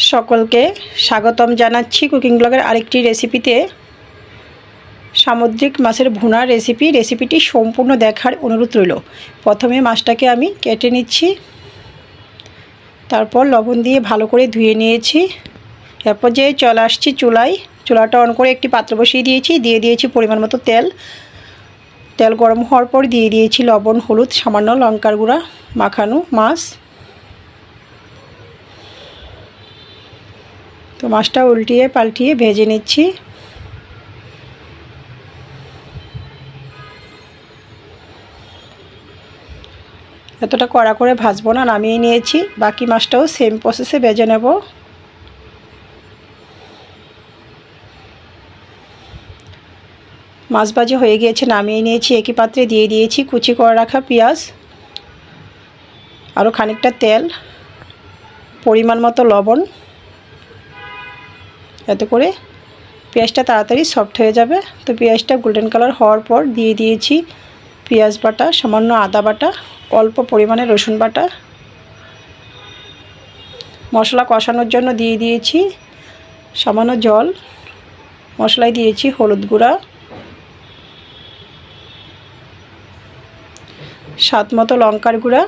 সকলকে স্বাগতম জানাচ্ছি কুকিং ব্লগের আরেকটি রেসিপিতে। সামুদ্রিক মাছের ভুনা রেসিপিটি সম্পূর্ণ দেখার অনুরোধ রইল। প্রথমে মাছটাকে আমি কেটে নিচ্ছি, তারপর লবণ দিয়ে ভালো করে ধুয়ে নিয়েছি। এরপর যে চলে আসছি চুলাটা অন করে একটি পাত্র বসিয়ে দিয়েছি পরিমাণ মতো তেল গরম হওয়ার পর দিয়ে দিয়েছি লবণ, হলুদ, সামান্য লঙ্কার গুঁড়া, মাখানো মাছ। তো মাছটা উল্টিয়ে পাল্টিয়ে ভেজে নিচ্ছি। এতটা কড়া করে ভাজবো না, নামিয়ে নিয়েছি। বাকি মাছটাও সেম প্রসেসে ভেজে নেব। মাছ ভাজি হয়ে গিয়েছে, নামিয়ে নিয়েছি। একই পাত্রে দিয়ে দিয়েছি কুচি করে রাখা পেঁয়াজ, আরও খানিকটা তেল, পরিমাণ মতো লবণ। এতে করে পেঁয়াজটা তাড়াতাড়ি সফট হয়ে যাবে। তো পেঁয়াজটা গোল্ডেন কালার হওয়ার পর দিয়ে দিয়েছি পেঁয়াজ বাটা, সামান্য আদা বাটা, অল্প পরিমাণে রসুন বাটা। মশলা কষানোর জন্য দিয়ে দিয়েছি সামান্য জল। মশলায় দিয়েছি হলুদ গুঁড়া, স্বাদ মতো লঙ্কার গুঁড়া,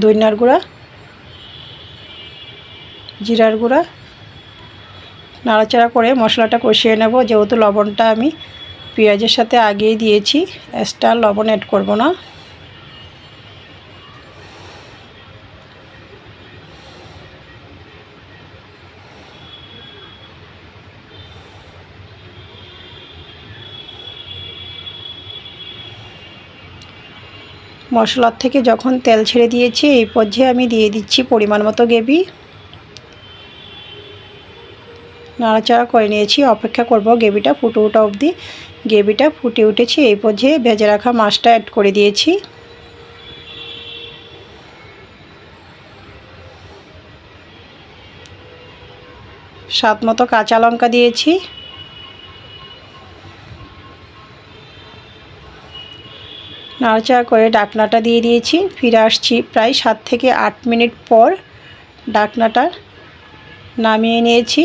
ধনিয়ার গুঁড়া, জিরার গুঁড়া। নাড়াচাড়া করে মশলাটা কষিয়ে নেব। যেহেতু লবণটা আমি পেঁয়াজের সাথে আগেই দিয়েছি, এক্সট্রা লবণ অ্যাড করব না। মশলার থেকে যখন তেল ছেড়ে দিয়েছি, এই পর্যায়ে আমি দিয়ে দিচ্ছি পরিমাণ মতো গ্রেভি। নাড়াচাড়া করে নিয়েছি, অপেক্ষা করব গ্রেভিটা ফুটে ওঠা অবধি। গ্রেভিটা ফুটে উঠেছে, এই পর্যায়ে ভেজে রাখা মাছটা অ্যাড করে দিয়েছি। স্বাদ মতো কাঁচা লঙ্কা দিয়েছি। নাড়াচাড়া করে ঢাকনাটা দিয়ে দিয়েছি। ফিরে আসছি প্রায় 7 থেকে 8 মিনিট পর। ঢাকনাটা নামিয়ে নিয়েছি,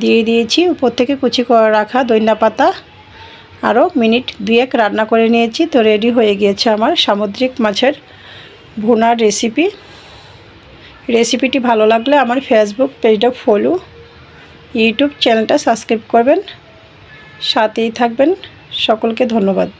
দিয়ে দিয়েছি উপর থেকে কুচি করে রাখা ধনিয়া পাতা। আরও মিনিট 2 রান্না করে নিয়েছি। তো রেডি হয়ে গিয়েছে আমার সামুদ্রিক মাছের ভুনার রেসিপিটি ভালো লাগলে আমার ফেসবুক পেজটা ফলো, ইউটিউব চ্যানেলটা সাবস্ক্রাইব করবেন, সাথেই থাকবেন। সকলকে ধন্যবাদ।